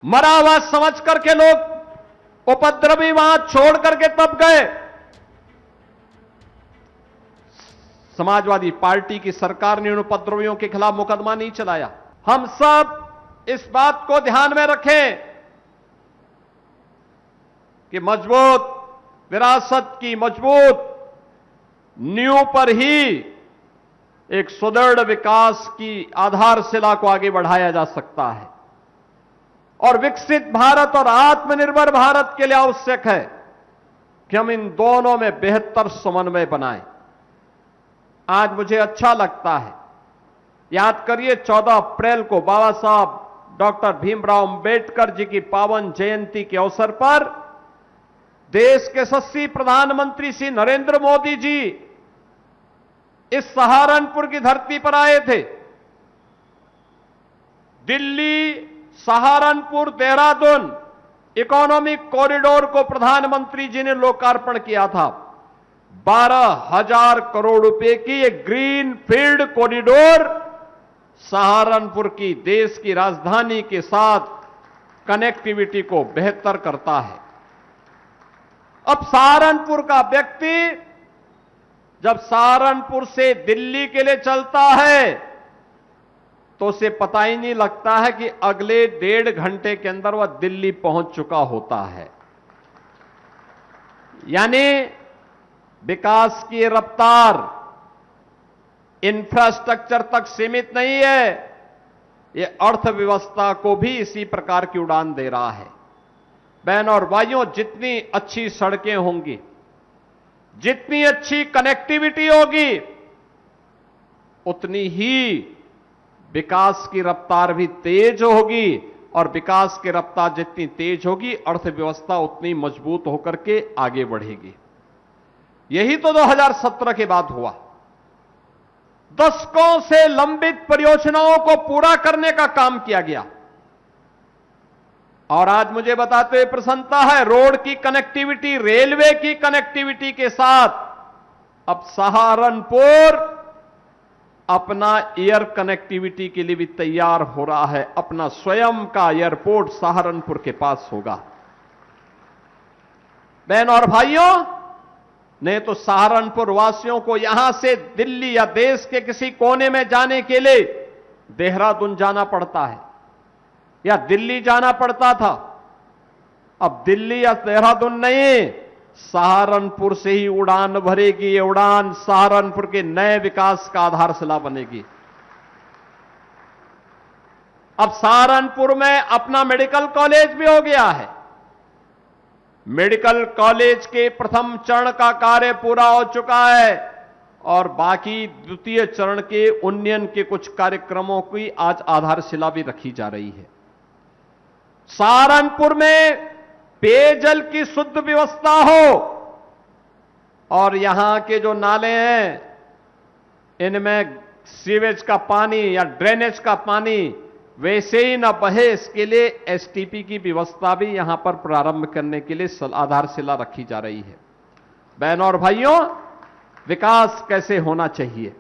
मरा हुआ समझ करके लोग उपद्रवी वहां छोड़ करके तब गए। समाजवादी पार्टी की सरकार ने उन उपद्रवियों के खिलाफ मुकदमा नहीं चलाया। हम सब इस बात को ध्यान में रखें कि मजबूत विरासत की मजबूत नींव पर ही एक सुदृढ़ विकास की आधारशिला को आगे बढ़ाया जा सकता है और विकसित भारत और आत्मनिर्भर भारत के लिए आवश्यक है कि हम इन दोनों में बेहतर समन्वय बनाएं। आज मुझे अच्छा लगता है, याद करिए 14 अप्रैल को बाबा साहब डॉक्टर भीमराव अंबेडकर जी की पावन जयंती के अवसर पर देश के यशस्वी प्रधानमंत्री श्री नरेंद्र मोदी जी इस सहारनपुर की धरती पर आए थे। दिल्ली सहारनपुर देहरादून इकोनॉमिक कॉरिडोर को प्रधानमंत्री जी ने लोकार्पण किया था। 12,000 करोड़ रुपए की एक ग्रीन फील्ड कॉरिडोर सहारनपुर की देश की राजधानी के साथ कनेक्टिविटी को बेहतर करता है। अब सहारनपुर का व्यक्ति जब सहारनपुर से दिल्ली के लिए चलता है तो उसे पता ही नहीं लगता है कि अगले 1.5 घंटे के अंदर वह दिल्ली पहुंच चुका होता है। यानी विकास की रफ्तार इंफ्रास्ट्रक्चर तक सीमित नहीं है, यह अर्थव्यवस्था को भी इसी प्रकार की उड़ान दे रहा है। बहनों और भाइयों, जितनी अच्छी सड़कें होंगी, जितनी अच्छी कनेक्टिविटी होगी, उतनी ही विकास की रफ्तार भी तेज होगी और विकास की रफ्तार जितनी तेज होगी अर्थव्यवस्था उतनी मजबूत होकर के आगे बढ़ेगी। यही तो 2017 के बाद हुआ। दशकों से लंबित परियोजनाओं को पूरा करने का काम किया गया और आज मुझे बताते हुए प्रसन्नता है, रोड की कनेक्टिविटी, रेलवे की कनेक्टिविटी के साथ अब सहारनपुर अपना एयर कनेक्टिविटी के लिए भी तैयार हो रहा है। अपना स्वयं का एयरपोर्ट सहारनपुर के पास होगा। बहनों और भाइयों, नहीं तो सहारनपुर वासियों को यहां से दिल्ली या देश के किसी कोने में जाने के लिए देहरादून जाना पड़ता है या दिल्ली जाना पड़ता था। अब दिल्ली या देहरादून नहीं, सहारनपुर से ही उड़ान भरेगी। ये उड़ान सहारनपुर के नए विकास का आधारशिला बनेगी। अब सहारनपुर में अपना मेडिकल कॉलेज भी हो गया है। मेडिकल कॉलेज के प्रथम चरण का कार्य पूरा हो चुका है और बाकी द्वितीय चरण के उन्नयन के कुछ कार्यक्रमों की आज आधारशिला भी रखी जा रही है। सहारनपुर में पेयजल की शुद्ध व्यवस्था हो और यहां के जो नाले हैं इनमें सीवेज का पानी या ड्रेनेज का पानी वैसे ही न बहे, इसके लिए एसटीपी की व्यवस्था भी यहां पर प्रारंभ करने के लिए आधारशिला रखी जा रही है। बहनों और भाइयों, विकास कैसे होना चाहिए,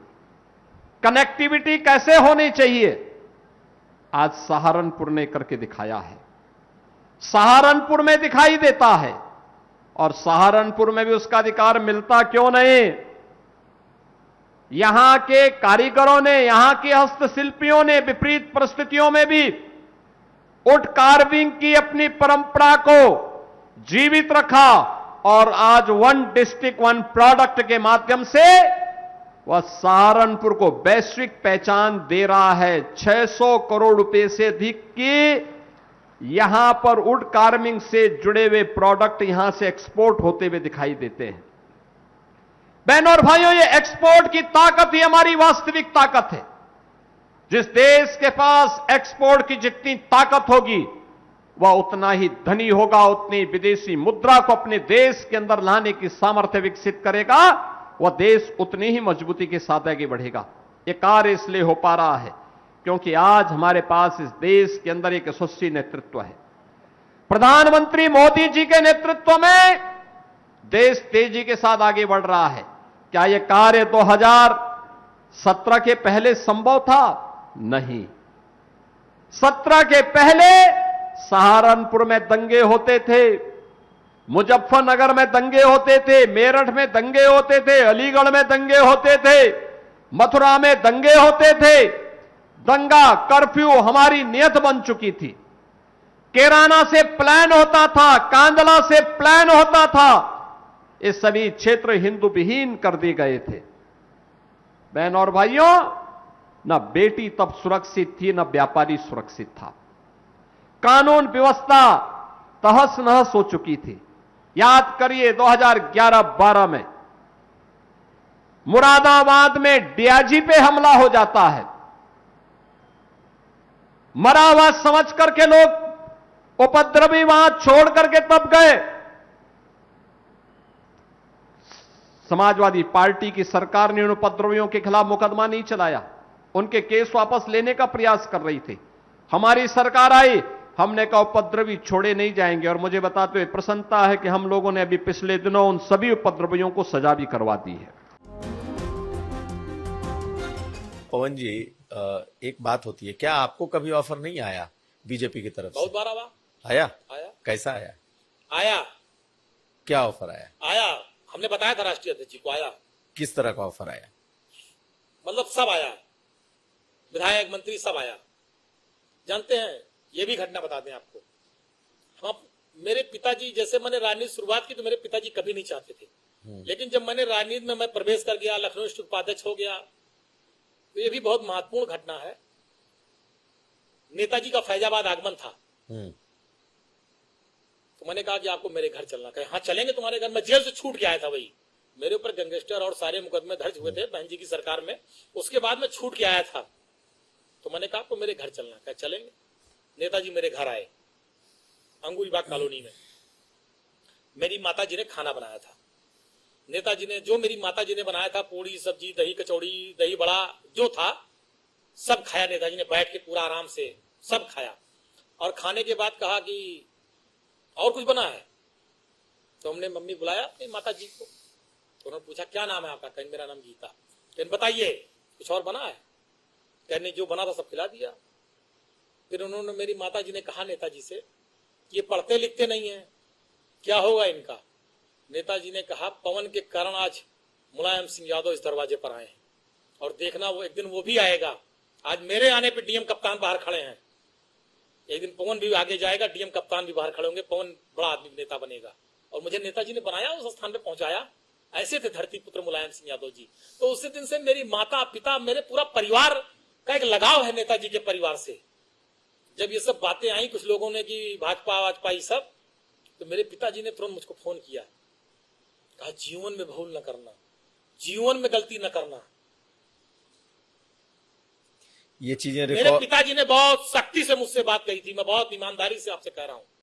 कनेक्टिविटी कैसे होनी चाहिए, आज सहारनपुर ने करके दिखाया है। सहारनपुर में दिखाई देता है और सहारनपुर में भी उसका अधिकार मिलता क्यों नहीं। यहां के कारीगरों ने, यहां के हस्तशिल्पियों ने विपरीत परिस्थितियों में भी वुड कार्विंग की अपनी परंपरा को जीवित रखा और आज वन डिस्ट्रिक्ट वन प्रोडक्ट के माध्यम से वह सहारनपुर को वैश्विक पहचान दे रहा है। 600 करोड़ रुपए से अधिक की यहां पर वुड कार्विंग से जुड़े हुए प्रोडक्ट यहां से एक्सपोर्ट होते हुए दिखाई देते हैं। बहनों और भाइयों, ये एक्सपोर्ट की ताकत ही हमारी वास्तविक ताकत है। जिस देश के पास एक्सपोर्ट की जितनी ताकत होगी वह उतना ही धनी होगा, उतनी विदेशी मुद्रा को अपने देश के अंदर लाने की सामर्थ्य विकसित करेगा, वह देश उतनी ही मजबूती के साथ आगे बढ़ेगा। यह कार्य इसलिए हो पा रहा है क्योंकि आज हमारे पास इस देश के अंदर एक यशस्वी नेतृत्व है। प्रधानमंत्री मोदी जी के नेतृत्व में देश तेजी के साथ आगे बढ़ रहा है। क्या यह कार्य 2017 के पहले संभव था? नहीं। 17 के पहले सहारनपुर में दंगे होते थे, मुजफ्फरनगर में दंगे होते थे, मेरठ में दंगे होते थे, अलीगढ़ में दंगे होते थे, मथुरा में दंगे होते थे। दंगा कर्फ्यू हमारी नियत बन चुकी थी। कैराना से प्लान होता था, कांदला से प्लान होता था। ये सभी क्षेत्र हिंदू विहीन कर दिए गए थे। बहन और भाइयों, न बेटी तब सुरक्षित थी, न व्यापारी सुरक्षित था। कानून व्यवस्था तहस नहस हो चुकी थी। याद करिए 2011-12 में मुरादाबाद में डीआईजी पे हमला हो जाता है। मरा हुआ समझ करके लोग उपद्रवी वहां छोड़ करके तब गए। समाजवादी पार्टी की सरकार ने उन उपद्रवियों के खिलाफ मुकदमा नहीं चलाया, उनके केस वापस लेने का प्रयास कर रही थी। हमारी सरकार आई, हमने कहा उपद्रवी छोड़े नहीं जाएंगे। और मुझे बताते हुए प्रसन्नता है कि हम लोगों ने अभी पिछले दिनों उन सभी उपद्रवियों को सजा भी करवा दी है। पवन जी, एक बात होती है, क्या आपको कभी ऑफर नहीं आया बीजेपी की तरफ से? बहुत बार आया। आया। कैसा आया? आया। क्या ऑफर आया? आया, हमने बताया था राष्ट्रीय अध्यक्ष जी को। आया। किस तरह का ऑफर आया? मतलब सब आया, विधायक मंत्री सब आया। जानते हैं, ये भी घटना बता दें आपको, हम मेरे पिताजी, जैसे मैंने राजनीति शुरुआत की तो मेरे पिताजी कभी नहीं चाहते थे, लेकिन जब मैंने राजनीति में मैं प्रवेश कर गया, लखनऊ स्थित उपाध्यक्ष हो गया, तो ये भी बहुत महत्वपूर्ण घटना है। नेताजी का फैजाबाद आगमन था, तो मैंने कहा कि आपको मेरे घर चलना। कहे हाँ चलेंगे तुम्हारे घर। मैं जेल से छूट के आया था, वही मेरे ऊपर गैंगस्टर और सारे मुकदमे दर्ज हुए थे बहन जी की सरकार में, उसके बाद मैं छूट के आया था। तो मैंने कहा आपको मेरे घर चलना। कहा चलेंगे। नेताजी मेरे घर आए, अंगूरीबाग कॉलोनी में। मेरी माता जी ने खाना बनाया था। नेताजी ने, जो मेरी माता जी ने बनाया था, पूड़ी सब्जी दही कचौड़ी दही बड़ा जो था सब खाया। नेताजी ने बैठ के पूरा आराम से सब खाया, और खाने के बाद कहा कि और कुछ बना है? तो हमने मम्मी बुलाया अपनी माता जी को, तो उन्होंने पूछा क्या नाम है आपका? कहने मेरा नाम गीता। कहने बताइए कुछ और बना है? कहने जो बना था सब खिला दिया। फिर उन्होंने, मेरी माता जी ने कहा नेताजी से, ये पढ़ते लिखते नहीं है, क्या होगा इनका? नेताजी ने कहा पवन के कारण आज मुलायम सिंह यादव इस दरवाजे पर आए हैं, और देखना वो एक दिन वो भी आएगा। आज मेरे आने पे डीएम कप्तान बाहर खड़े हैं, एक दिन पवन भी आगे जाएगा, डीएम कप्तान भी बाहर खड़े होंगे, पवन बड़ा आदमी नेता बनेगा। और मुझे नेताजी ने बनाया, उस स्थान पे पहुंचाया। ऐसे थे धरती पुत्र मुलायम सिंह यादव जी। तो उसी दिन से मेरी माता पिता, मेरे पूरा परिवार का एक लगाव है नेताजी के परिवार से। जब ये सब बातें आई कुछ लोगों ने कि भाजपा वाजपा ये सब, तो मेरे पिताजी ने तुरंत मुझको फोन किया, कहा जीवन में भूल न करना, जीवन में गलती न करना। ये चीजें मेरे पिताजी ने बहुत सख्ती से मुझसे बात कही थी, मैं बहुत ईमानदारी से आपसे कह रहा हूं।